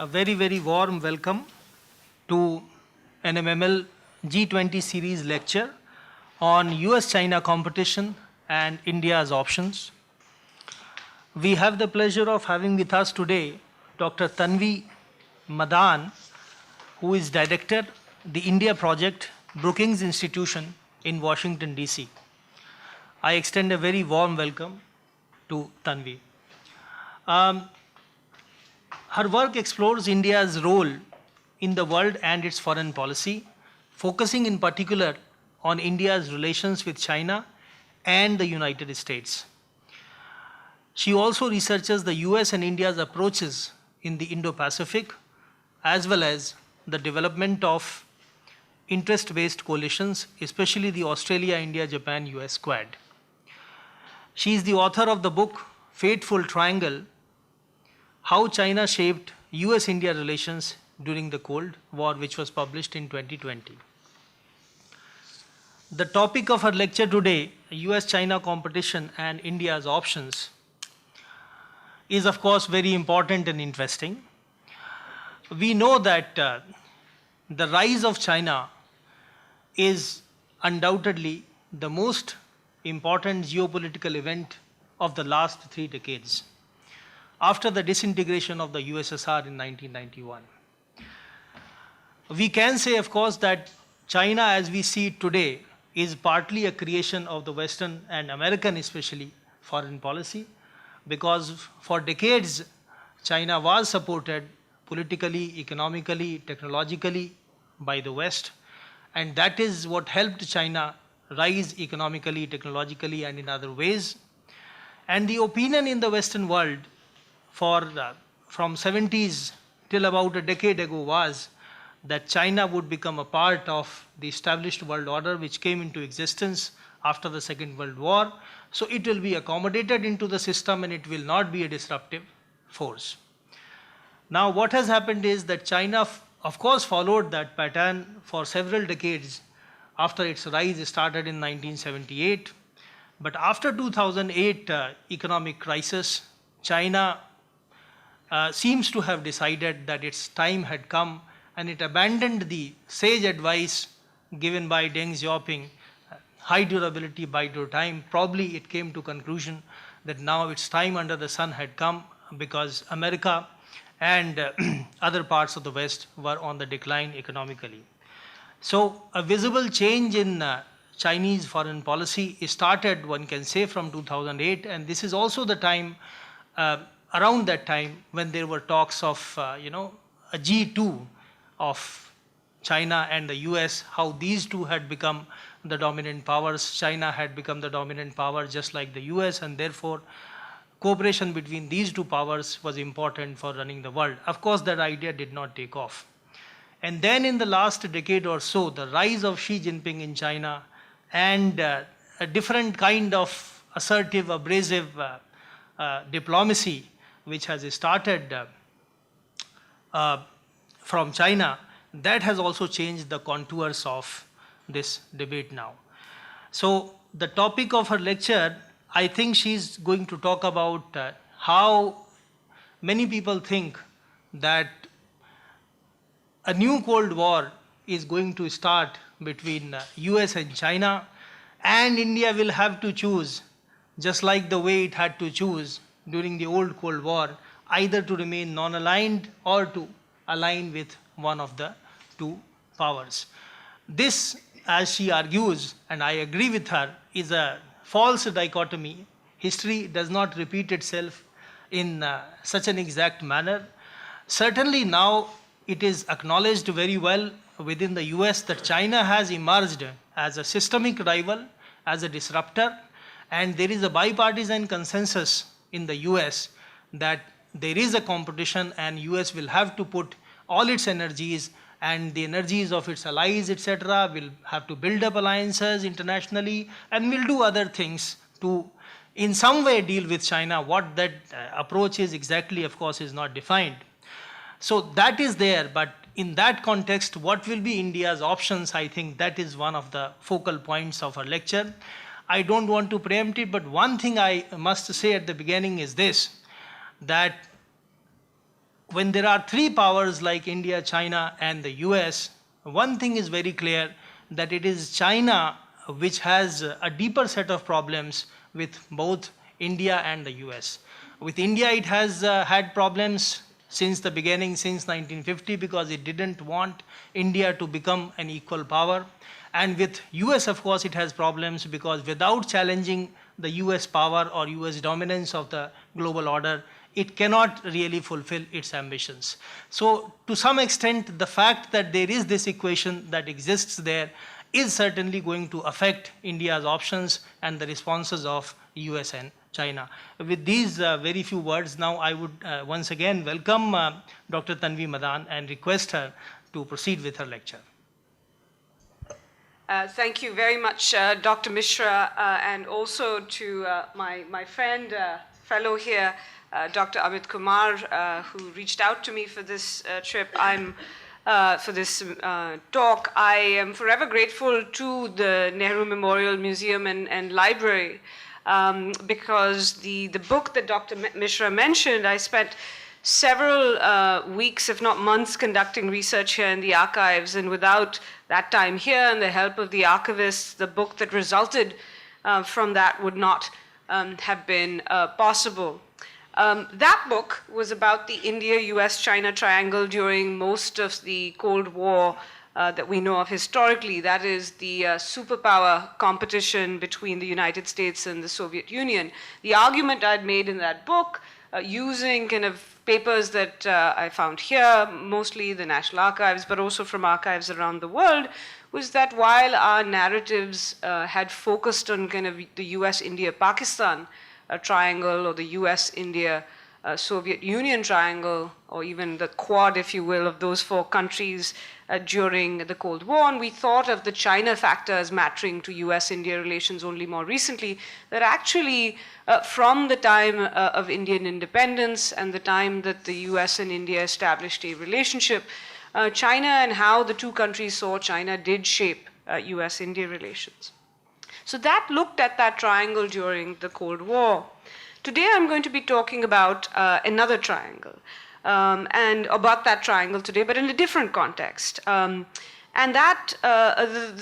A very, very warm welcome to PMML G20 series lecture on US-China competition and India's options. We have the pleasure of having with us today Dr. Tanvi Madan, who is Director, the India Project, Brookings Institution in Washington, D.C. I extend a very warm welcome to Tanvi. Her work explores India's role in the world and its foreign policy, focusing in particular on India's relations with China and the United States. She also researches the US and India's approaches in the Indo-Pacific, as well as the development of interest-based coalitions, especially the Australia, India, Japan, US Quad. She is the author of the book Fateful Triangle: How China Shaped US-India Relations During the Cold War, which was published in 2020. The topic of her lecture today, US-China competition and India's options, is of course very important and interesting. We know that the rise of China is undoubtedly the most important geopolitical event of the last 3 decades, after the disintegration of the USSR in 1991. We can say, of course, that China as we see it today is partly a creation of the Western and American especially foreign policy, because for decades China was supported politically, economically, technologically by the West, and that is what helped China rise economically, technologically, and in other ways. And the opinion in the Western world from 70s till about a decade ago was that China would become a part of the established world order which came into existence after the Second World War. So it will be accommodated into the system and it will not be a disruptive force. Now what has happened is that China of course followed that pattern for several decades after its rise started in 1978. But after 2008 economic crisis, China seems to have decided that its time had come, and it abandoned the sage advice given by Deng Xiaoping, high durability, bide your time. Probably it came to conclusion that now its time under the sun had come because America and other parts of the West were on the decline economically. So a visible change in Chinese foreign policy started, one can say, from 2008, and this is also the time, around that time, when there were talks of, a G2 of China and the US, how these two had become the dominant powers. China had become the dominant power just like the US, and therefore cooperation between these two powers was important for running the world. Of course, that idea did not take off. And then in the last decade or so, the rise of Xi Jinping in China and a different kind of assertive, abrasive diplomacy which has started from China, that has also changed the contours of this debate now. So the topic of her lecture, I think she's going to talk about how many people think that a new Cold War is going to start between US and China, and India will have to choose, just like the way it had to choose during the old Cold War, either to remain non-aligned or to align with one of the two powers. This, as she argues, and I agree with her, is a false dichotomy. History does not repeat itself in such an exact manner. Certainly now it is acknowledged very well within the US that China has emerged as a systemic rival, as a disruptor, and there is a bipartisan consensus in the US that there is a competition and US will have to put all its energies and the energies of its allies, etc., will have to build up alliances internationally and will do other things to in some way deal with China. What that approach is exactly, of course, is not defined. So that is there, but in that context, what will be India's options? I think that is one of the focal points of our lecture. I don't want to preempt it, but one thing I must say at the beginning is this, that when there are three powers like India, China, and the US, one thing is very clear, that it is China which has a deeper set of problems with both India and the US. With India, it has had problems since the beginning, since 1950, because it didn't want India to become an equal power. And with US, of course, it has problems because without challenging the US power or US dominance of the global order, it cannot really fulfill its ambitions. So to some extent, the fact that there is this equation that exists there is certainly going to affect India's options and the responses of US and China. With these very few words, now I would once again welcome Dr. Tanvi Madan and request her to proceed with her lecture. Thank you very much, Dr. Mishra, and also to my friend, fellow here, Dr. Amit Kumar, who reached out to me for this trip. For this talk. I am forever grateful to the Nehru Memorial Museum and Library because the book that Dr. Mishra mentioned, I spent several weeks, if not months, conducting research here in the archives, and without that time here and the help of the archivists, the book that resulted from that would not have been possible. That book was about the India-US-China triangle during most of the Cold War that we know of historically. That is the superpower competition between the United States and the Soviet Union. The argument I'd made in that book, using kind of papers that I found here, mostly the National Archives, but also from archives around the world, was that while our narratives had focused on kind of the US-India-Pakistan triangle, or the US-India Soviet Union triangle, or even the quad, if you will, of those four countries during the Cold War, and we thought of the China factor as mattering to US-India relations only more recently, that actually from the time of Indian independence and the time that the US and India established a relationship, China and how the two countries saw China did shape US-India relations. So that looked at that triangle during the Cold War. Today I'm going to be talking about another triangle, and about that triangle today, but in a different context. And that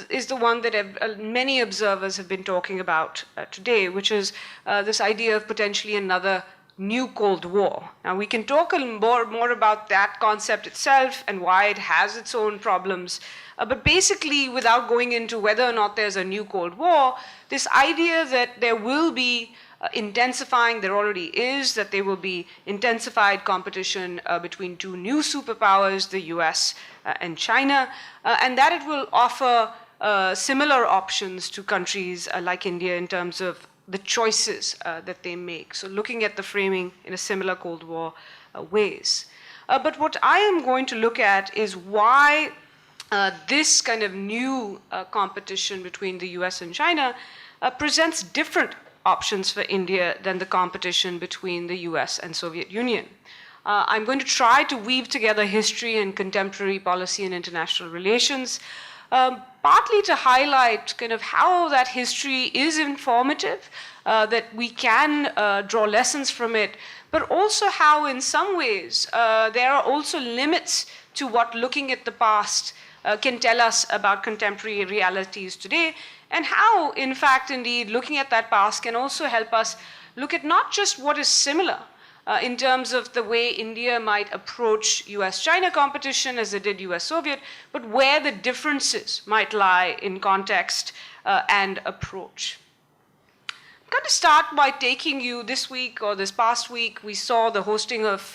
is the one that many observers have been talking about today, which is this idea of potentially another new Cold War. Now we can talk a little more about that concept itself and why it has its own problems. But basically, without going into whether or not there's a new Cold War, this idea that there will be intensifying, there already is, that there will be intensified competition between two new superpowers, the US and China, and that it will offer similar options to countries like India in terms of the choices that they make. So looking at the framing in a similar Cold War ways. But what I am going to look at is why this kind of new competition between the US and China presents different options for India than the competition between the US and Soviet Union. I'm going to try to weave together history and contemporary policy and international relations, partly to highlight kind of how that history is informative, that we can draw lessons from it, but also how in some ways there are also limits to what looking at the past can tell us about contemporary realities today, and how, in fact, indeed, looking at that past can also help us look at not just what is similar in terms of the way India might approach US-China competition as it did US-Soviet, but where the differences might lie in context and approach. I'm going to start by taking you this week, or this past week, we saw the hosting of,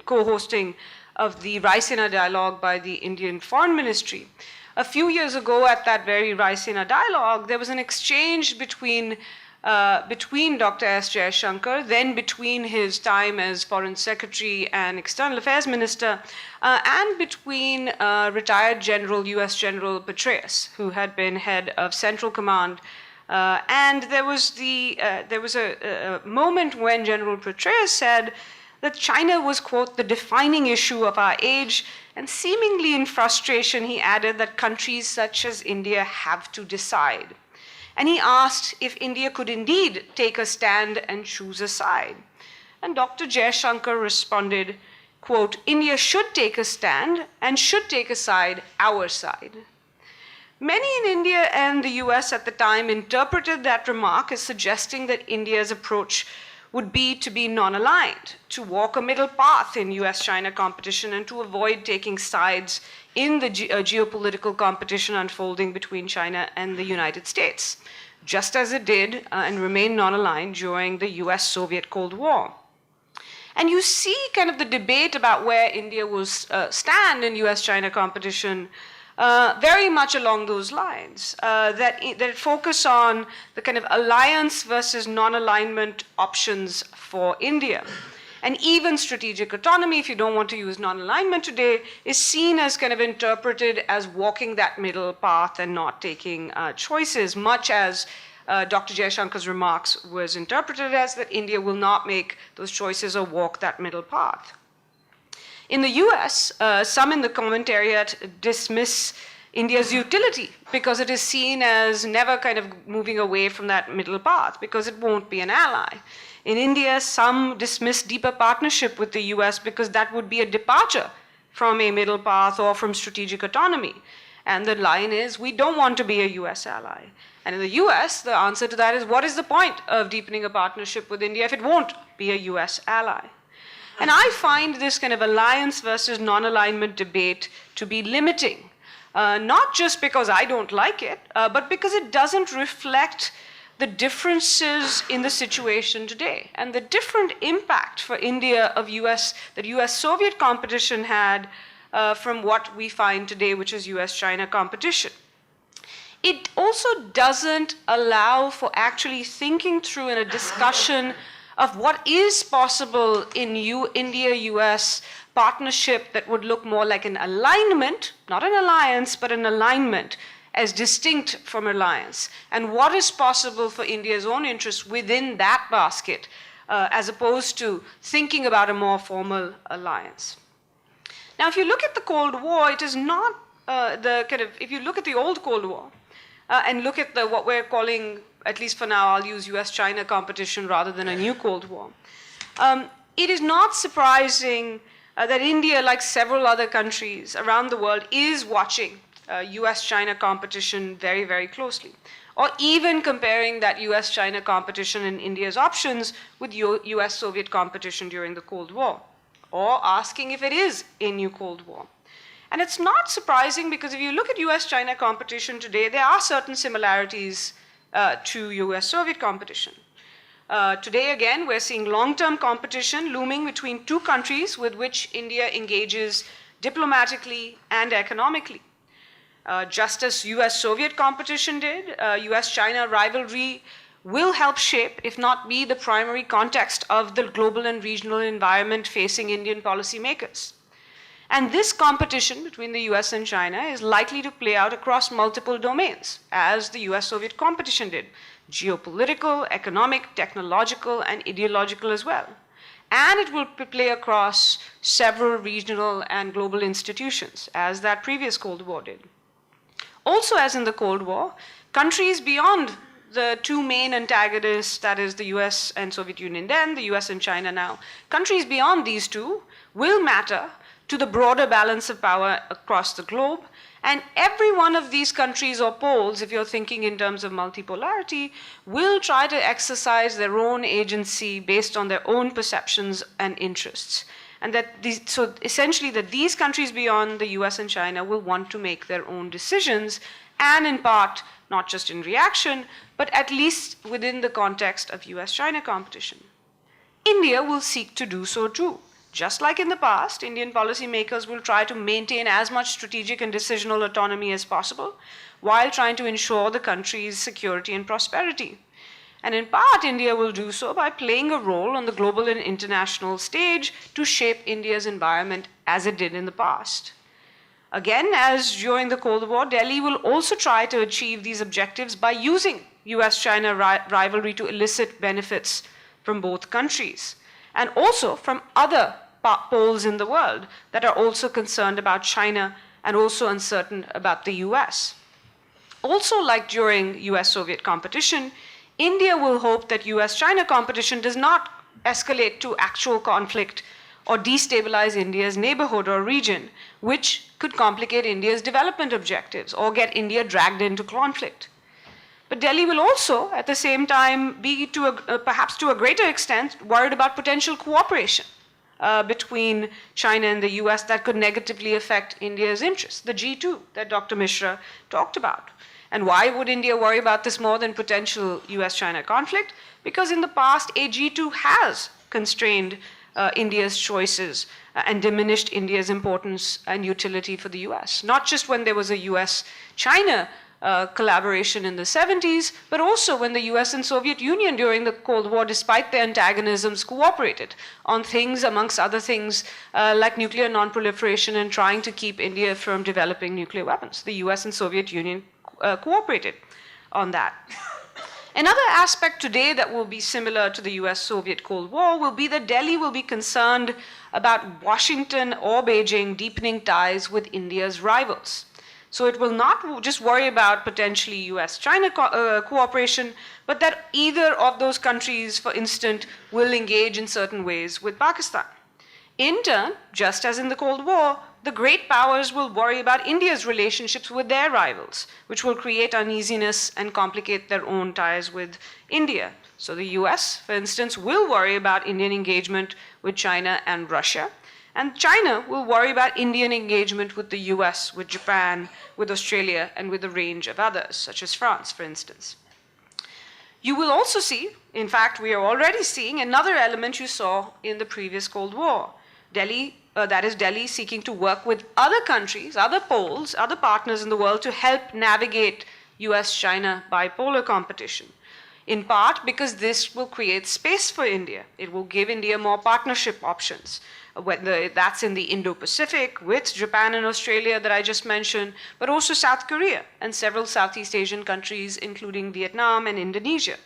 co-hosting of the Raisina Dialogue by the Indian Foreign Ministry. A few years ago at that very Raisina Dialogue, there was an exchange between Dr. S. Jaishankar, then between his time as Foreign Secretary and External Affairs Minister, and between retired General, US General Petraeus, who had been head of Central Command. And there was a moment when General Petraeus said that China was, quote, the defining issue of our age, and seemingly in frustration, he added that countries such as India have to decide. And he asked if India could indeed take a stand and choose a side. And Dr. Jaishankar responded, quote, India should take a stand and should take a side, our side. Many in India and the US at the time interpreted that remark as suggesting that India's approach would be to be non-aligned, to walk a middle path in US-China competition and to avoid taking sides in the geopolitical competition unfolding between China and the United States, just as it did and remained non-aligned during the US-Soviet Cold War. And you see kind of the debate about where India will stand in US-China competition very much along those lines, that focus on the kind of alliance versus non-alignment options for India. And even strategic autonomy, if you don't want to use non-alignment today, is seen as kind of interpreted as walking that middle path and not taking choices, much as Dr. Jaishankar's remarks was interpreted as that India will not make those choices or walk that middle path. In the US, some in the commentariat dismiss India's utility because it is seen as never kind of moving away from that middle path because it won't be an ally. In India, some dismiss deeper partnership with the US because that would be a departure from a middle path or from strategic autonomy. And the line is, we don't want to be a US ally. And in the US, the answer to that is, what is the point of deepening a partnership with India if it won't be a US ally? And I find this kind of alliance versus non-alignment debate to be limiting, not just because I don't like it, but because it doesn't reflect the differences in the situation today and the different impact for India of that US-Soviet competition had from what we find today, which is US-China competition. It also doesn't allow for actually thinking through in a discussion of what is possible in India-US partnership that would look more like an alignment, not an alliance, but an alignment as distinct from alliance, and what is possible for India's own interests within that basket, as opposed to thinking about a more formal alliance. Now, if you look at the Cold War, it is not if you look at the old Cold War, and look at what we're calling, at least for now, I'll use US-China competition rather than a new Cold War. It is not surprising that India, like several other countries around the world, is watching US-China competition very, very closely, or even comparing that US-China competition and India's options with US-Soviet competition during the Cold War, or asking if it is a new Cold War. And it's not surprising because if you look at US-China competition today, there are certain similarities to US-Soviet competition. Today, again, we're seeing long-term competition looming between two countries with which India engages diplomatically and economically. Just as US-Soviet competition did, US-China rivalry will help shape, if not be, the primary context of the global and regional environment facing Indian policymakers. And this competition between the US and China is likely to play out across multiple domains, as the US-Soviet competition did, geopolitical, economic, technological, and ideological as well. And it will play across several regional and global institutions, as that previous Cold War did. Also, as in the Cold War, countries beyond the two main antagonists, that is the US and Soviet Union then, the US and China now, countries beyond these two will matter to the broader balance of power across the globe. And every one of these countries or poles, if you're thinking in terms of multipolarity, will try to exercise their own agency based on their own perceptions and interests. And so essentially that these countries beyond the US and China will want to make their own decisions, and in part, not just in reaction, but at least within the context of US-China competition. India will seek to do so too. Just like in the past, Indian policymakers will try to maintain as much strategic and decisional autonomy as possible, while trying to ensure the country's security and prosperity. And in part, India will do so by playing a role on the global and international stage to shape India's environment as it did in the past. Again, as during the Cold War, Delhi will also try to achieve these objectives by using US-China rivalry to elicit benefits from both countries, and also from other poles in the world that are also concerned about China and also uncertain about the US. Also, like during US-Soviet competition, India will hope that US-China competition does not escalate to actual conflict or destabilize India's neighborhood or region, which could complicate India's development objectives or get India dragged into conflict. But Delhi will also, at the same time, be perhaps to a greater extent worried about potential cooperation between China and the US that could negatively affect India's interests, the G2 that Dr. Mishra talked about. And why would India worry about this more than potential US-China conflict? Because in the past, a G2 has constrained India's choices and diminished India's importance and utility for the US. Not just when there was a US-China collaboration in the 70s, but also when the US and Soviet Union during the Cold War, despite their antagonisms, cooperated on things, amongst other things, like nuclear non-proliferation and trying to keep India from developing nuclear weapons. The US and Soviet Union cooperated on that. Another aspect today that will be similar to the US-Soviet Cold War will be that Delhi will be concerned about Washington or Beijing deepening ties with India's rivals. So it will not just worry about potentially US-China cooperation, but that either of those countries, for instance, will engage in certain ways with Pakistan. In turn, just as in the Cold War, the great powers will worry about India's relationships with their rivals, which will create uneasiness and complicate their own ties with India. So the US, for instance, will worry about Indian engagement with China and Russia, and China will worry about Indian engagement with the US, with Japan, with Australia, and with a range of others, such as France, for instance. You will also see, in fact, we are already seeing another element you saw in the previous Cold War. Delhi seeking to work with other countries, other poles, other partners in the world to help navigate US-China bipolar competition. In part because this will create space for India. It will give India more partnership options, whether that's in the Indo-Pacific with Japan and Australia that I just mentioned, but also South Korea and several Southeast Asian countries, including Vietnam and Indonesia.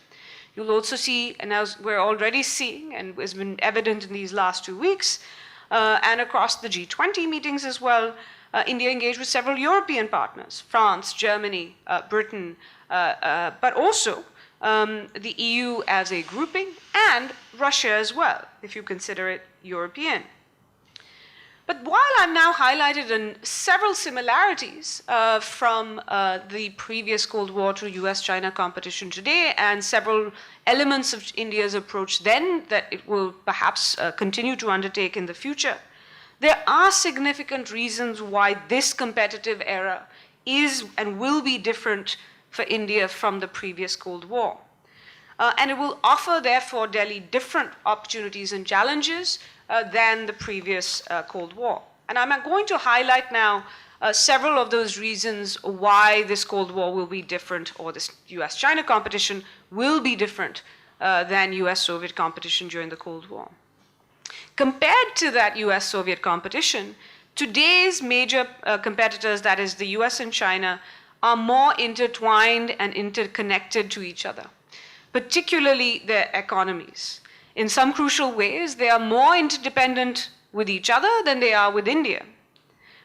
You'll also see, and as we're already seeing, and has been evident in these last 2 weeks, and across the G20 meetings as well, India engaged with several European partners, France, Germany, Britain, but also the EU as a grouping, and Russia as well, if you consider it European. But while I've now highlighted several similarities from the previous Cold War to US-China competition today, and several elements of India's approach then that it will perhaps continue to undertake in the future, there are significant reasons why this competitive era is and will be different for India from the previous Cold War. And it will offer, therefore, Delhi different opportunities and challenges than the previous Cold War. And I'm going to highlight now several of those reasons why this Cold War will be different, or this US-China competition will be different than US-Soviet competition during the Cold War. Compared to that US-Soviet competition, today's major competitors, that is the US and China, are more intertwined and interconnected to each other, particularly their economies. In some crucial ways, they are more interdependent with each other than they are with India.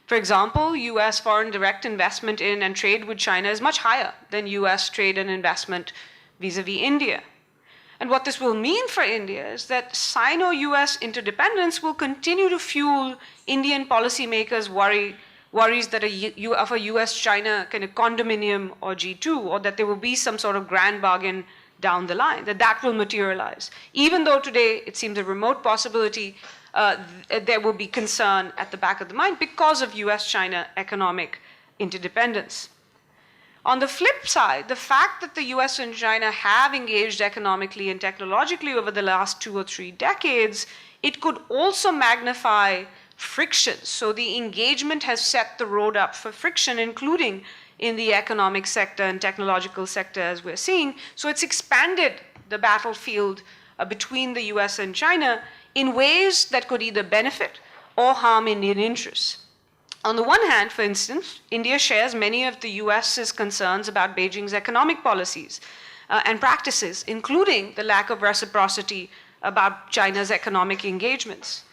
For example, US foreign direct investment in and trade with China is much higher than US trade and investment vis-à-vis India. And what this will mean for India is that Sino-US interdependence will continue to fuel Indian policymakers' worries that of a US-China kind of condominium or G2, or that there will be some sort of grand bargain down the line, that will materialize. Even though today it seems a remote possibility, there will be concern at the back of the mind because of US-China economic interdependence. On the flip side, the fact that the US and China have engaged economically and technologically over the last 2 or 3 decades, it could also magnify friction. So the engagement has set the road up for friction, including in the economic sector and technological sector, as we're seeing. So it's expanded the battlefield between the US and China in ways that could either benefit or harm Indian interests. On the one hand, for instance, India shares many of the US's concerns about Beijing's economic policies and practices, including the lack of reciprocity about China's economic engagements.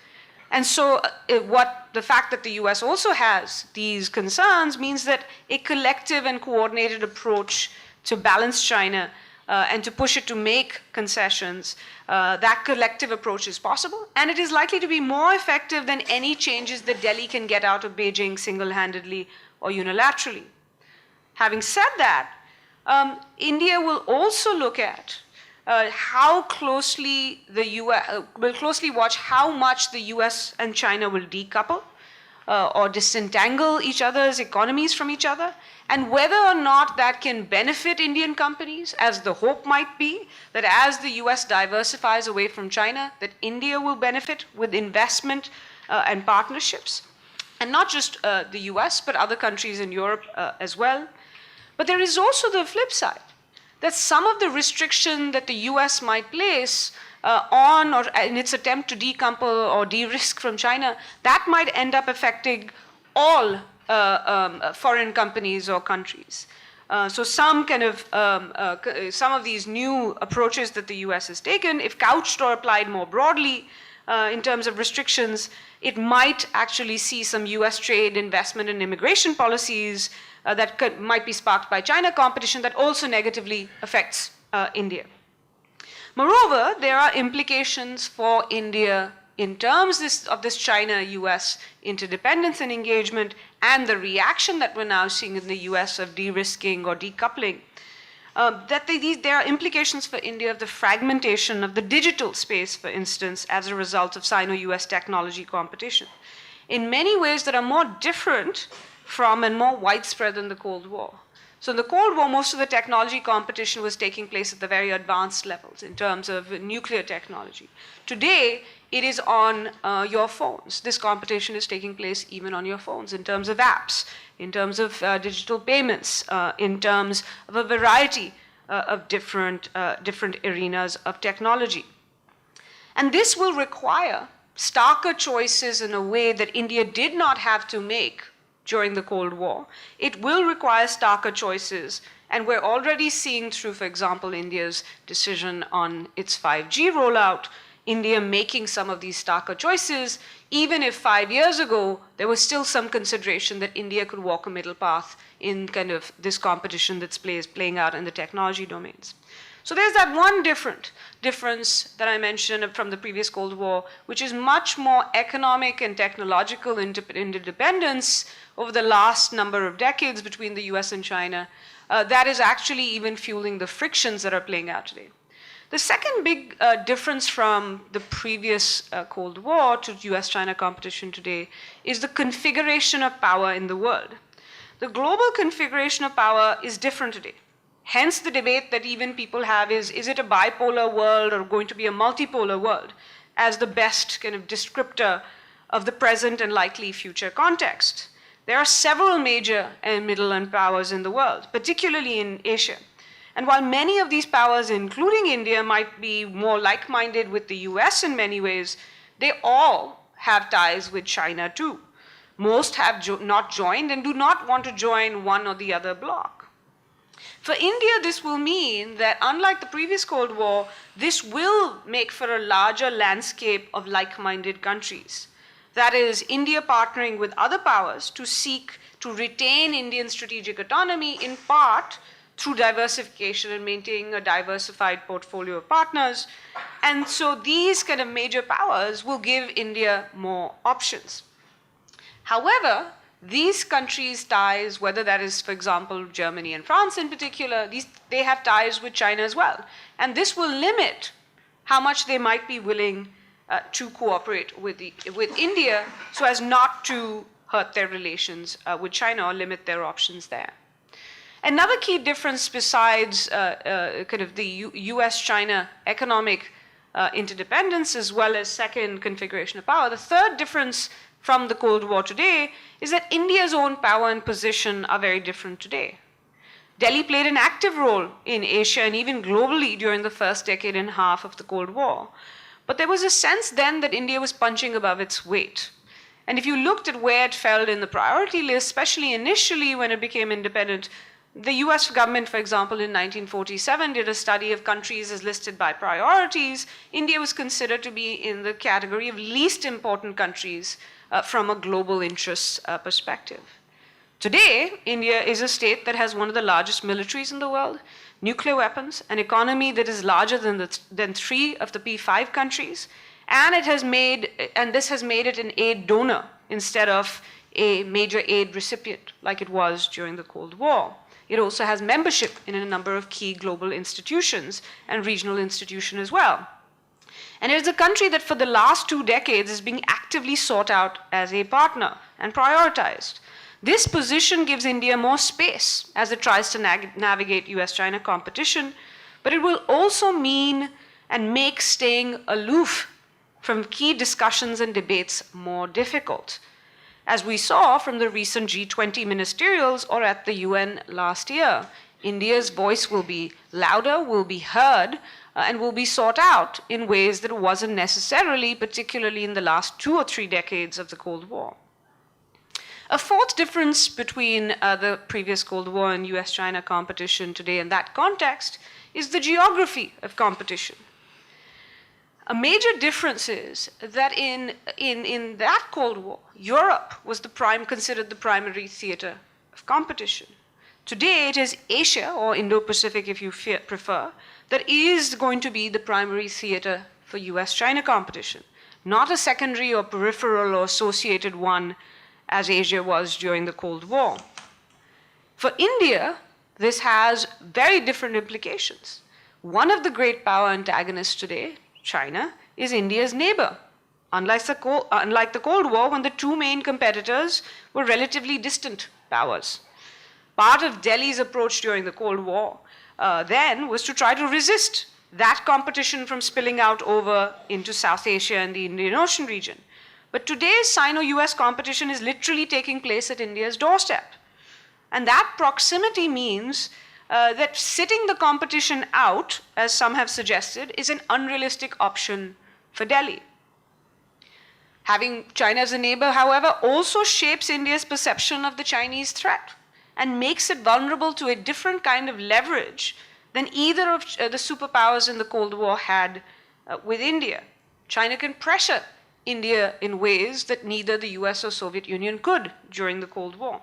And so the fact that the US also has these concerns means that a collective and coordinated approach to balance China and to push it to make concessions, that collective approach is possible, and it is likely to be more effective than any changes that Delhi can get out of Beijing single-handedly or unilaterally. Having said that, India will also look at how closely the US will closely watch how much the US and China will decouple or disentangle each other's economies from each other, and whether or not that can benefit Indian companies, as the hope might be, that as the US diversifies away from China, that India will benefit with investment and partnerships, and not just the US, but other countries in Europe as well. But there is also the flip side, that some of the restriction that the US might place on or in its attempt to decouple or de-risk from China, that might end up affecting all foreign companies or countries. So some kind of, some of these new approaches that the US has taken, if couched or applied more broadly in terms of restrictions, it might actually see some US trade, investment, and immigration policies that might be sparked by China competition that also negatively affects India. Moreover, there are implications for India in terms of this China-US interdependence and engagement, and the reaction that we're now seeing in the US of de-risking or decoupling, there are implications for India of the fragmentation of the digital space, for instance, as a result of Sino-US technology competition, in many ways that are more different from and more widespread than the Cold War. So in the Cold War, most of the technology competition was taking place at the very advanced levels in terms of nuclear technology. Today, it is on your phones. This competition is taking place even on your phones in terms of apps, in terms of digital payments, in terms of a variety of different arenas of technology. And this will require starker choices in a way that India did not have to make during the Cold War. It will require starker choices, and we're already seeing through, for example, India's decision on its 5G rollout, India making some of these starker choices, even if 5 years ago there was still some consideration that India could walk a middle path in kind of this competition that's playing out in the technology domains. So there's that one difference that I mentioned from the previous Cold War, which is much more economic and technological interdependence over the last number of decades between the US and China. That is actually even fueling the frictions that are playing out today. The second big difference from the previous Cold War to US-China competition today is the configuration of power in the world. The global configuration of power is different today. Hence the debate that even people have is it a bipolar world or going to be a multipolar world as the best kind of descriptor of the present and likely future context. There are several major and middle powers in the world, particularly in Asia. And while many of these powers, including India, might be more like-minded with the US in many ways, they all have ties with China too. Most have not joined and do not want to join one or the other bloc. For India, this will mean that unlike the previous Cold War, this will make for a larger landscape of like-minded countries. That is, India partnering with other powers to seek to retain Indian strategic autonomy, in part through diversification and maintaining a diversified portfolio of partners. And so these kind of major powers will give India more options. However, these countries' ties, whether that is, for example, Germany and France in particular, they have ties with China as well. And this will limit how much they might be willing to cooperate with India so as not to hurt their relations with China or limit their options there. Another key difference besides kind of the US-China economic interdependence as well as second configuration of power, the third difference from the Cold War today is that India's own power and position are very different today. Delhi played an active role in Asia and even globally during the first decade and a half of the Cold War. But there was a sense then that India was punching above its weight. And if you looked at where it fell in the priority list, especially initially when it became independent, the US government, for example, in 1947 did a study of countries as listed by priorities. India was considered to be in the category of least important countries from a global interest perspective. Today, India is a state that has one of the largest militaries in the world, nuclear weapons, an economy that is larger than 3 of the P5 countries, and this has made it an aid donor instead of a major aid recipient like it was during the Cold War. It also has membership in a number of key global institutions and regional institutions as well. And it is a country that for the last 2 decades is being actively sought out as a partner and prioritized. This position gives India more space as it tries to navigate US-China competition, but it will also mean and make staying aloof from key discussions and debates more difficult, as we saw from the recent G20 ministerials or at the UN last year. India's voice will be louder, will be heard, and will be sought out in ways that it wasn't necessarily, particularly in the last 2 or 3 decades of the Cold War. A fourth difference between the previous Cold War and US-China competition today in that context is the geography of competition. A major difference is that in that Cold War, Europe was considered the primary theater of competition. Today, it is Asia, or Indo-Pacific if you prefer, that is going to be the primary theater for US-China competition, not a secondary or peripheral or associated one as Asia was during the Cold War. For India, this has very different implications. One of the great power antagonists today, China, is India's neighbor. Unlike the Cold War, when the 2 main competitors were relatively distant powers. Part of Delhi's approach during the Cold War then was to try to resist that competition from spilling out over into South Asia and the Indian Ocean region. But today's Sino-US competition is literally taking place at India's doorstep. And that proximity means that sitting the competition out, as some have suggested, is an unrealistic option for Delhi. Having China as a neighbor, however, also shapes India's perception of the Chinese threat and makes it vulnerable to a different kind of leverage than either of the superpowers in the Cold War had with India. China can pressure India in ways that neither the US or Soviet Union could during the Cold War.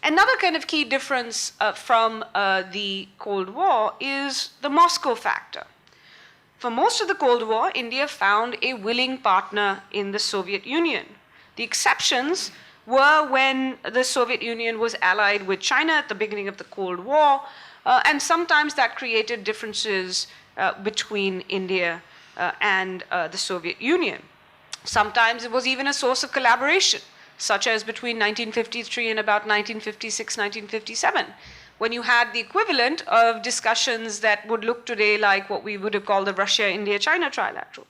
Another kind of key difference from the Cold War is the Moscow factor. For most of the Cold War, India found a willing partner in the Soviet Union. The exceptions were when the Soviet Union was allied with China at the beginning of the Cold War, and sometimes that created differences between India and the Soviet Union. Sometimes it was even a source of collaboration, such as between 1953 and about 1956, 1957, when you had the equivalent of discussions that would look today like what we would have called the Russia-India-China trilateral.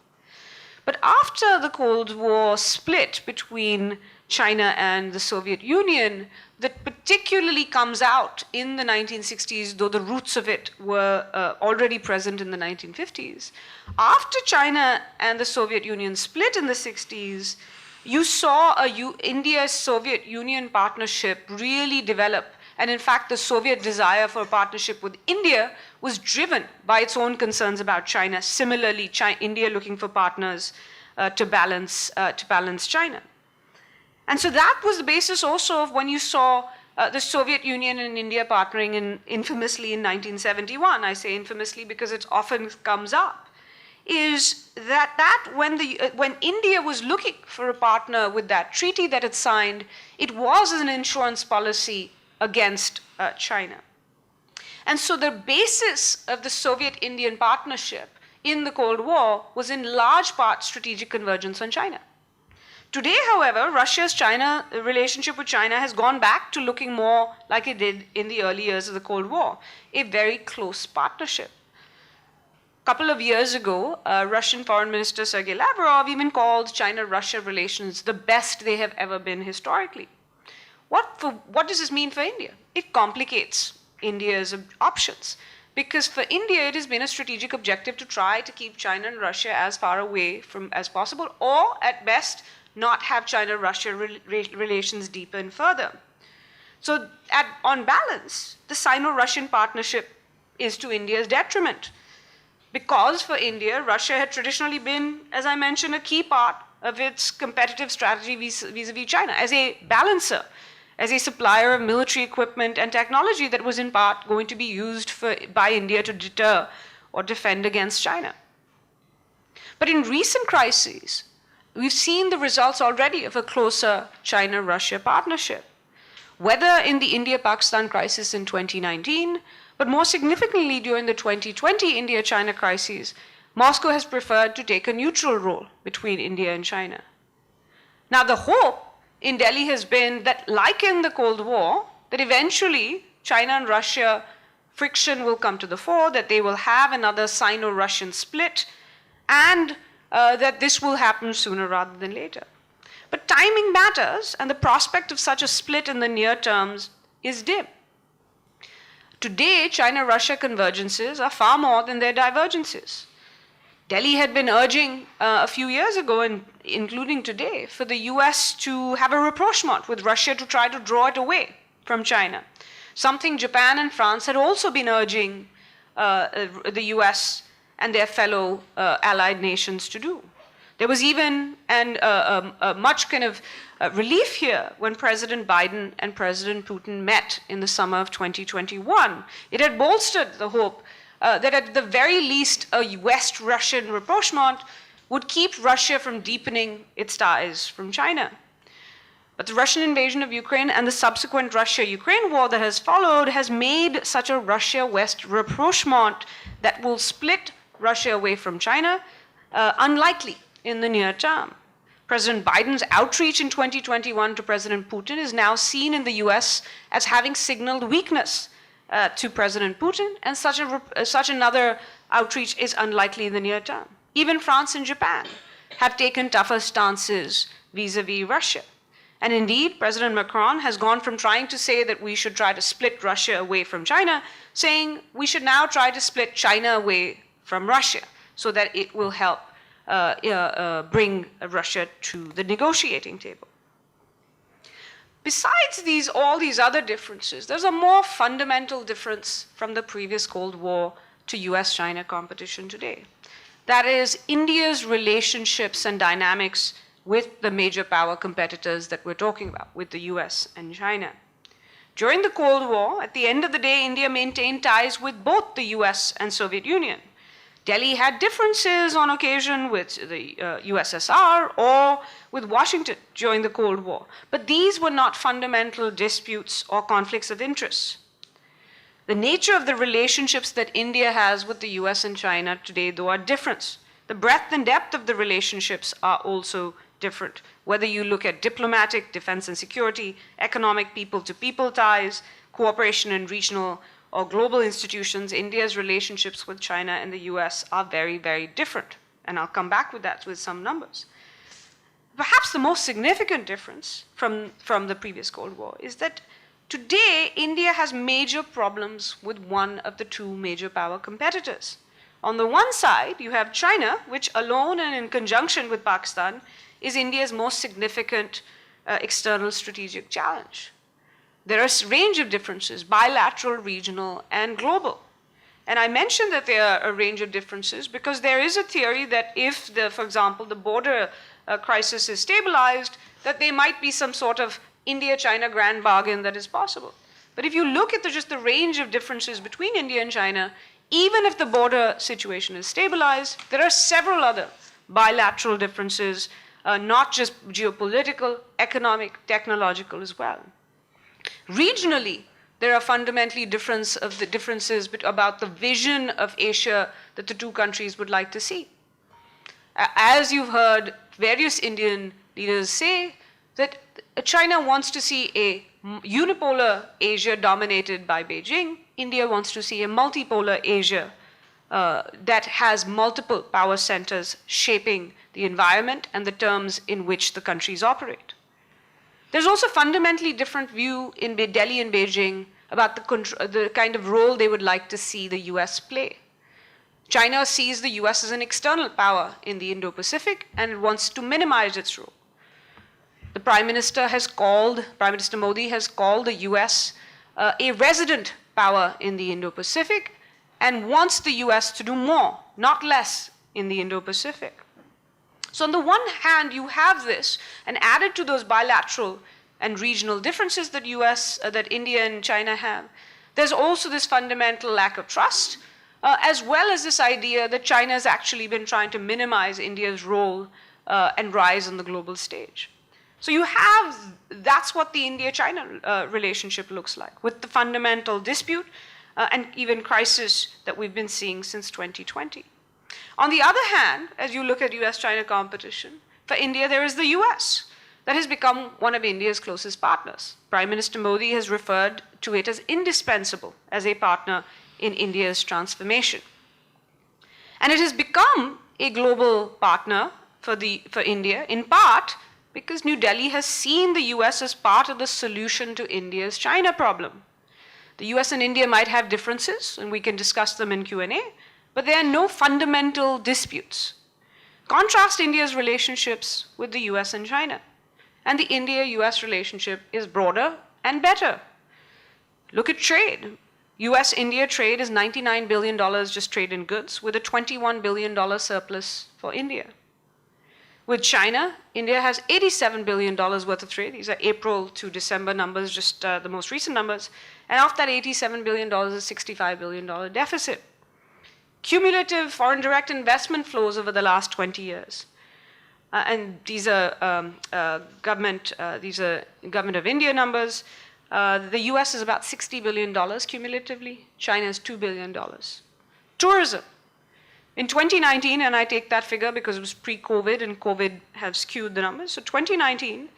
But after the Cold War split between China and the Soviet Union, that particularly comes out in the 1960s, though the roots of it were already present in the 1950s. After China and the Soviet Union split in the 60s, you saw India-Soviet Union partnership really develop. And in fact, the Soviet desire for a partnership with India was driven by its own concerns about China. Similarly, India looking for partners to balance China. And so that was the basis also of when you saw the Soviet Union and India partnering infamously in 1971. I say infamously because it often comes up. Is that when India was looking for a partner with that treaty that it signed, it was an insurance policy against China. And so the basis of the Soviet-Indian partnership in the Cold War was in large part strategic convergence on China. Today, however, Russia's relationship with China has gone back to looking more like it did in the early years of the Cold War, a very close partnership. A couple of years ago, Russian Foreign Minister Sergei Lavrov even called China-Russia relations the best they have ever been historically. What does this mean for India? It complicates India's options. Because for India, it has been a strategic objective to try to keep China and Russia as far away from as possible, or at best, not have China-Russia relations deepen further. So on balance, the Sino-Russian partnership is to India's detriment. Because for India, Russia had traditionally been, as I mentioned, a key part of its competitive strategy vis-a-vis China, as a balancer, as a supplier of military equipment and technology that was in part going to be used by India to deter or defend against China. But in recent crises, we've seen the results already of a closer China-Russia partnership, whether in the India-Pakistan crisis in 2019, but more significantly during the 2020 India-China crisis, Moscow has preferred to take a neutral role between India and China. Now, the hope in Delhi has been that, like in the Cold War, that eventually China and Russia friction will come to the fore, that they will have another Sino-Russian split, and that this will happen sooner rather than later. But timing matters, and the prospect of such a split in the near terms is dim. Today, China-Russia convergences are far more than their divergences. Delhi had been urging a few years ago, and including today, for the US to have a rapprochement with Russia to try to draw it away from China, something Japan and France had also been urging the US and their fellow allied nations to do. There was even much kind of relief here when President Biden and President Putin met in the summer of 2021. It had bolstered the hope that at the very least a West-Russian rapprochement would keep Russia from deepening its ties from China. But the Russian invasion of Ukraine and the subsequent Russia-Ukraine war that has followed has made such a Russia-West rapprochement that will split Russia away from China unlikely in the near term. President Biden's outreach in 2021 to President Putin is now seen in the US as having signaled weakness to President Putin, and such another outreach is unlikely in the near term. Even France and Japan have taken tougher stances vis-a-vis Russia. And indeed, President Macron has gone from trying to say that we should try to split Russia away from China, saying we should now try to split China away from Russia so that it will help bring Russia to the negotiating table. Besides all these other differences, there's a more fundamental difference from the previous Cold War to US-China competition today. That is India's relationships and dynamics with the major power competitors that we're talking about, with the US and China. During the Cold War, at the end of the day, India maintained ties with both the US and Soviet Union. Delhi had differences on occasion with the USSR or with Washington during the Cold War, but these were not fundamental disputes or conflicts of interest. The nature of the relationships that India has with the US and China today, though, are different. The breadth and depth of the relationships are also different. Whether you look at diplomatic, defense and security, economic people-to-people ties, cooperation in regional or global institutions, India's relationships with China and the US are very, very different. And I'll come back with that with some numbers. Perhaps the most significant difference from the previous Cold War is that today India has major problems with one of the two major power competitors. On the one side, you have China, which alone and in conjunction with Pakistan is India's most significant external strategic challenge. There are a range of differences, bilateral, regional, and global. And I mentioned that there are a range of differences because there is a theory that if, for example, the border crisis is stabilized, that there might be some sort of India-China grand bargain that is possible. But if you look at just the range of differences between India and China, even if the border situation is stabilized, there are several other bilateral differences, not just geopolitical, economic, technological as well. Regionally, there are fundamentally differences about the vision of Asia that the two countries would like to see. As you've heard various Indian leaders say, that China wants to see a unipolar Asia dominated by Beijing. India wants to see a multipolar Asia that has multiple power centers shaping the environment and the terms in which the countries operate. There's also a fundamentally different view in Delhi and Beijing about the kind of role they would like to see the US play. China sees the US as an external power in the Indo-Pacific and it wants to minimize its role. The Prime Minister Modi has called the US a resident power in the Indo-Pacific and wants the US to do more, not less, in the Indo-Pacific. So on the one hand, you have this, and added to those bilateral and regional differences that that India and China have, there's also this fundamental lack of trust, as well as this idea that China has actually been trying to minimize India's role and rise on the global stage. So that's what the India-China relationship looks like, with the fundamental dispute and even crisis that we've been seeing since 2020. On the other hand, as you look at US-China competition, for India there is the US that has become one of India's closest partners. Prime Minister Modi has referred to it as indispensable as a partner in India's transformation. And it has become a global partner for India, in part because New Delhi has seen the US as part of the solution to India's China problem. The US and India might have differences, and we can discuss them in Q&A, but there are no fundamental disputes. Contrast India's relationships with the US and China, and the India-US relationship is broader and better. Look at trade. US-India trade is $99 billion just trade in goods, with a $21 billion surplus for India. With China, India has $87 billion worth of trade. These are April to December numbers, just the most recent numbers. And of that $87 billion is $65 billion deficit. Cumulative foreign direct investment flows over the last 20 years. And these are government of India numbers. The US is about $60 billion cumulatively. China is $2 billion. Tourism. In 2019, and I take that figure because it was pre-COVID and COVID have skewed the numbers. So 2019,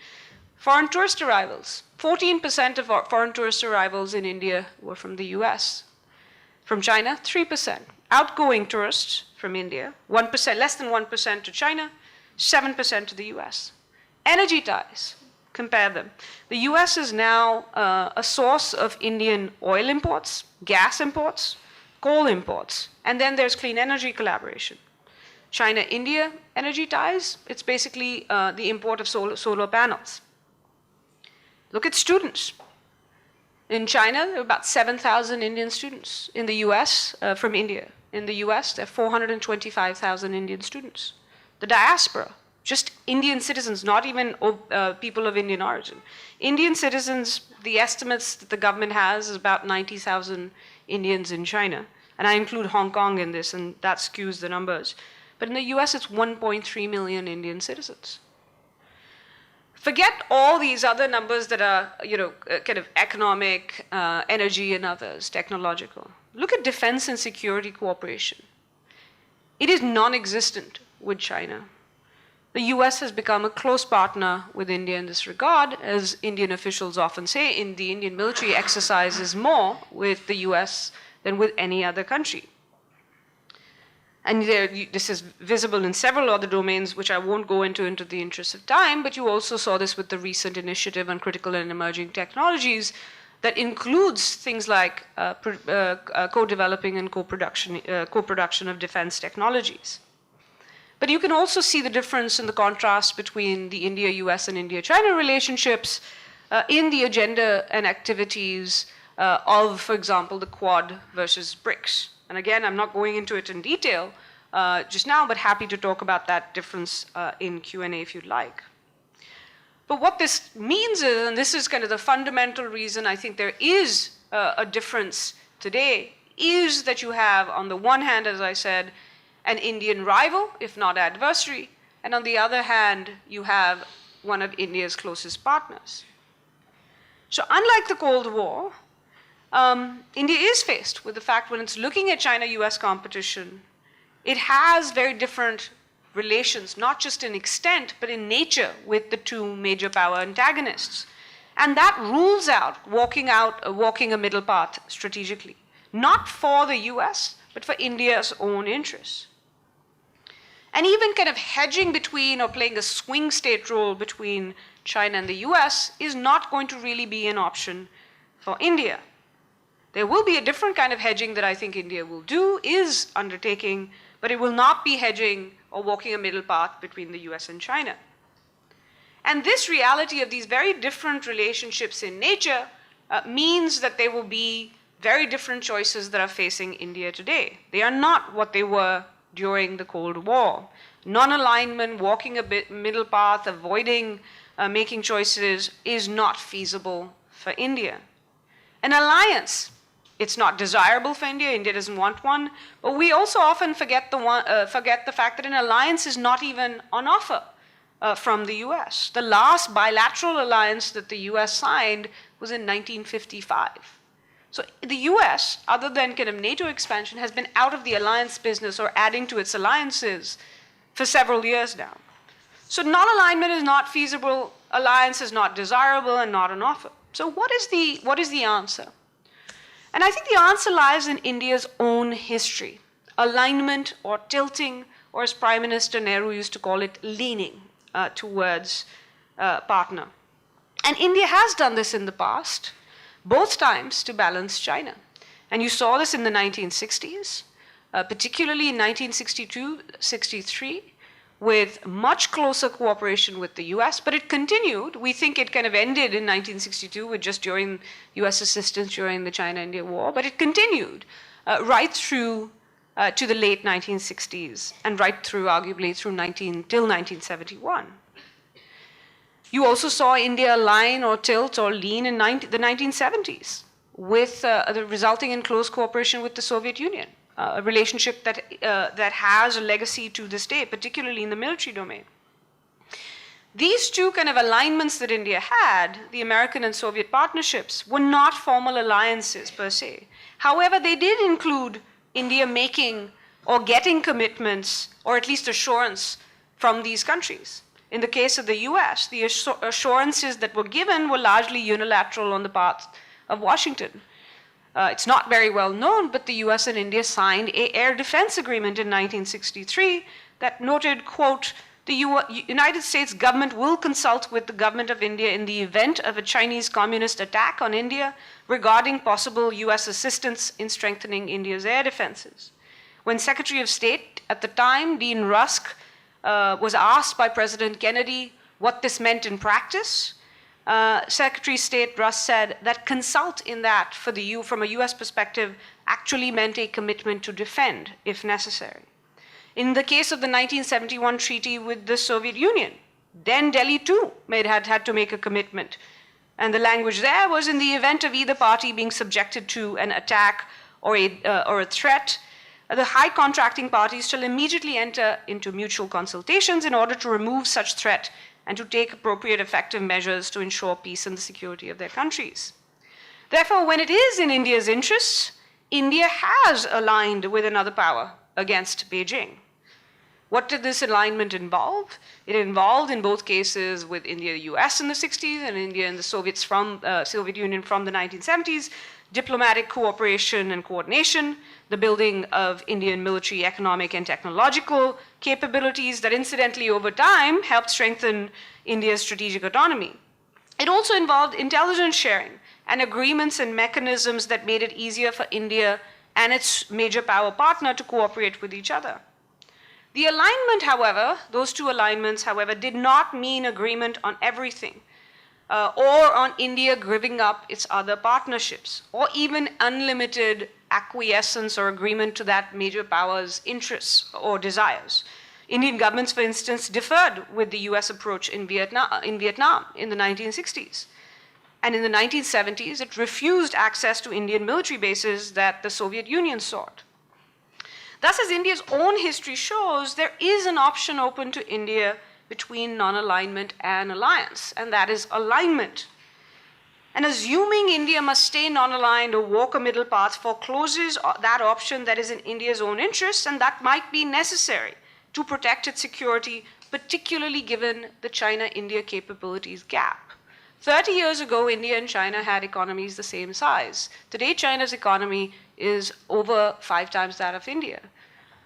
foreign tourist arrivals, 14% of foreign tourist arrivals in India were from the US. From China, 3%. Outgoing tourists from India, 1%, less than 1% to China, 7% to the US. Energy ties, compare them. The US is now a source of Indian oil imports, gas imports, coal imports, and then there's clean energy collaboration. China-India energy ties, it's basically the import of solar panels. Look at students. In China, there are about 7,000 Indian students. In the US, from India. In the US, there are 425,000 Indian students. The diaspora, just Indian citizens, not even people of Indian origin. Indian citizens, the estimates that the government has is about 90,000 Indians in China. And I include Hong Kong in this, and that skews the numbers. But in the US, it's 1.3 million Indian citizens. Forget all these other numbers that are, kind of economic, energy and others, technological. Look at defense and security cooperation. It is non-existent with China. The US has become a close partner with India in this regard. As Indian officials often say, the Indian military exercises more with the US than with any other country. And this is visible in several other domains, which I won't go into the interest of time, but you also saw this with the recent initiative on critical and emerging technologies that includes things like co-developing and co-production of defense technologies. But you can also see the difference in the contrast between the India-US and India-China relationships in the agenda and activities of, for example, the Quad versus BRICS. And again, I'm not going into it in detail just now, but happy to talk about that difference in Q&A if you'd like. But what this means is, and this is kind of the fundamental reason I think there is a difference today, is that you have, on the one hand, as I said, an Indian rival, if not adversary, and on the other hand, you have one of India's closest partners. So unlike the Cold War, India is faced with the fact when it's looking at China-US competition, it has very different relations, not just in extent, but in nature with the two major power antagonists. And that rules out walking a middle path strategically, not for the US, but for India's own interests. And even kind of hedging between or playing a swing state role between China and the US is not going to really be an option for India. There will be a different kind of hedging that I think India will do, is undertaking, but it will not be hedging or walking a middle path between the US and China. And this reality of these very different relationships in nature means that there will be very different choices that are facing India today. They are not what they were during the Cold War. Non-alignment, walking a middle path, avoiding making choices is not feasible for India. An alliance, it's not desirable for India. India doesn't want one. But we also often forget the fact that an alliance is not even on offer from the US. The last bilateral alliance that the US signed was in 1955. So the US, other than kind of NATO expansion, has been out of the alliance business or adding to its alliances for several years now. So non-alignment is not feasible, alliance is not desirable and not on offer. So what is the answer? And I think the answer lies in India's own history. Alignment or tilting, or as Prime Minister Nehru used to call it, leaning towards partner. And India has done this in the past, both times to balance China. And you saw this in the 1960s, particularly in 1962-63, with much closer cooperation with the US, but it continued. We think it kind of ended in 1962 with just during US assistance during the China-India War, but it continued right through to the late 1960s and right through, arguably, till 1971. You also saw India align or tilt or lean in the 1970s, with resulting in close cooperation with the Soviet Union. A relationship that has a legacy to this day, particularly in the military domain. These two kind of alignments that India had, the American and Soviet partnerships, were not formal alliances per se. However, they did include India making or getting commitments, or at least assurance, from these countries. In the case of the US, the assurances that were given were largely unilateral on the part of Washington. It's not very well known, but the US and India signed an air defense agreement in 1963 that noted, quote, the United States government will consult with the government of India in the event of a Chinese communist attack on India regarding possible US assistance in strengthening India's air defenses. When Secretary of State at the time, Dean Rusk, was asked by President Kennedy what this meant in practice, Secretary of State Rusk said that consult in that from a US perspective actually meant a commitment to defend if necessary. In the case of the 1971 treaty with the Soviet Union, then Delhi too had to make a commitment. And the language there was, in the event of either party being subjected to an attack or a threat, the high contracting parties shall immediately enter into mutual consultations in order to remove such threat and to take appropriate effective measures to ensure peace and the security of their countries. Therefore, when it is in India's interests, India has aligned with another power against Beijing. What did this alignment involve? It involved, in both cases, with India, the US in the 60s, and India and the Soviet Union from the 1970s, diplomatic cooperation and coordination, the building of Indian military, economic, and technological capabilities that incidentally over time helped strengthen India's strategic autonomy. It also involved intelligence sharing and agreements and mechanisms that made it easier for India and its major power partner to cooperate with each other. The alignment, however, those two alignments, however, did not mean agreement on everything. Or on India giving up its other partnerships, or even unlimited acquiescence or agreement to that major power's interests or desires. Indian governments, for instance, differed with the US approach in Vietnam in the 1960s. And in the 1970s, it refused access to Indian military bases that the Soviet Union sought. Thus, as India's own history shows, there is an option open to India between non-alignment and alliance, and that is alignment. And assuming India must stay non-aligned or walk a middle path forecloses that option that is in India's own interests, and that might be necessary to protect its security, particularly given the China-India capabilities gap. 30 years ago, India and China had economies the same size. Today, China's economy is over 5 times that of India.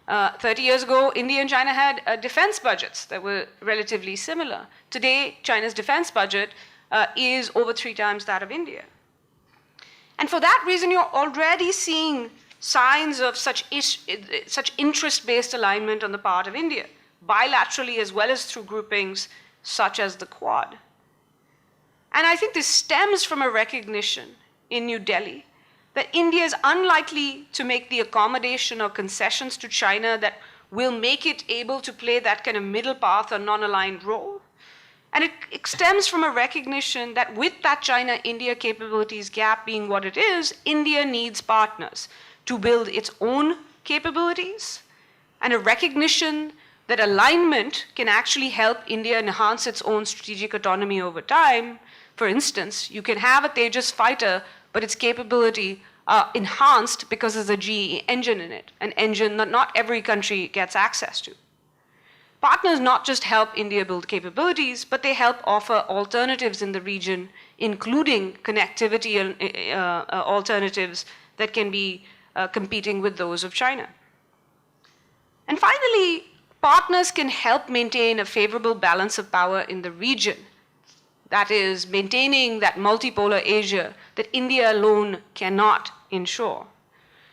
30 years ago, India and China had defense budgets that were relatively similar. Today, China's defense budget is over 3 times that of India. And for that reason, you're already seeing signs of such interest-based alignment on the part of India, bilaterally as well as through groupings such as the Quad. And I think this stems from a recognition in New Delhi that India is unlikely to make the accommodation or concessions to China that will make it able to play that kind of middle path or non-aligned role. And it stems from a recognition that with that China-India capabilities gap being what it is, India needs partners to build its own capabilities, and a recognition that alignment can actually help India enhance its own strategic autonomy over time. For instance, you can have a Tejas fighter, but its capability enhanced because there's a GE engine in it, an engine that not every country gets access to. Partners not just help India build capabilities, but they help offer alternatives in the region, including connectivity alternatives that can be competing with those of China. And finally, partners can help maintain a favorable balance of power in the region. That is, maintaining that multipolar Asia that India alone cannot ensure.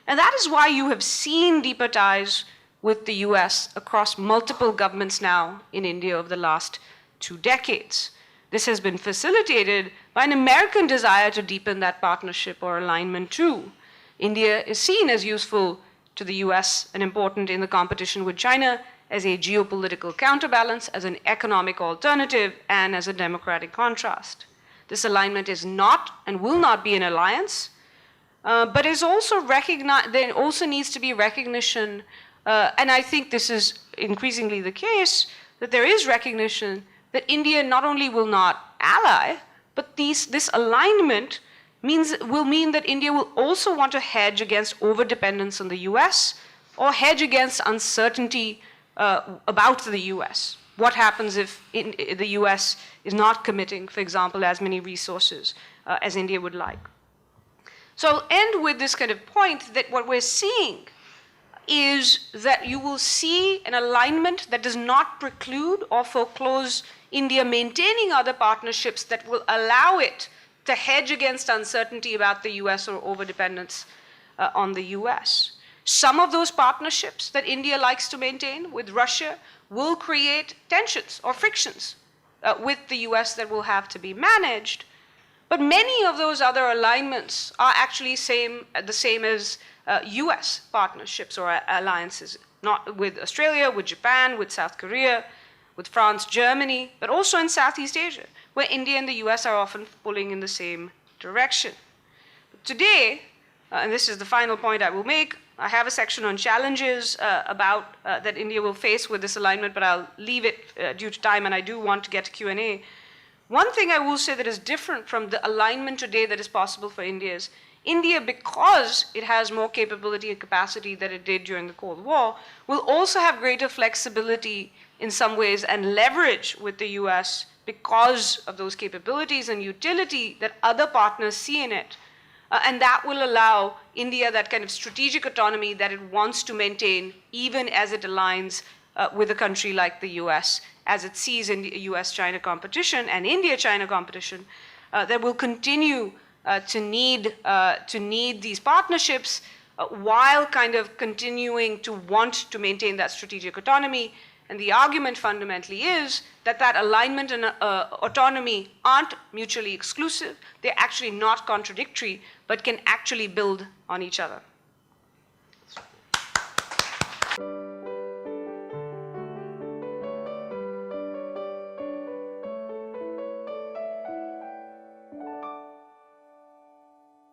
And that is why you have seen deeper ties with the US across multiple governments now in India over the last 2 decades. This has been facilitated by an American desire to deepen that partnership or alignment too. India is seen as useful to the US and important in the competition with China as a geopolitical counterbalance, as an economic alternative, and as a democratic contrast. This alignment is not and will not be an alliance, but is also recognized. There also needs to be recognition, and I think this is increasingly the case, that there is recognition that India not only will not ally, but this alignment will mean that India will also want to hedge against overdependence on the US or hedge against uncertainty about the US. What happens if the US is not committing, for example, as many resources as India would like? So I'll end with this kind of point that what we're seeing is that you will see an alignment that does not preclude or foreclose India maintaining other partnerships that will allow it to hedge against uncertainty about the US or overdependence on the US. Some of those partnerships that India likes to maintain with Russia will create tensions or frictions with the US that will have to be managed. But many of those other alignments are actually the same as US partnerships or alliances, not with Australia, with Japan, with South Korea, with France, Germany, but also in Southeast Asia, where India and the US are often pulling in the same direction. But today, and this is the final point I will make, I have a section on challenges that India will face with this alignment, but I'll leave it due to time, and I do want to get to Q&A. One thing I will say that is different from the alignment today that is possible for India is India, because it has more capability and capacity than it did during the Cold War, will also have greater flexibility in some ways and leverage with the US because of those capabilities and utility that other partners see in it. And that will allow India that kind of strategic autonomy that it wants to maintain, even as it aligns with a country like the US, as it sees in the US-China competition and India-China competition, that will continue to need these partnerships while kind of continuing to want to maintain that strategic autonomy. And the argument fundamentally is that that alignment and autonomy aren't mutually exclusive. They're actually not contradictory, but can actually build on each other.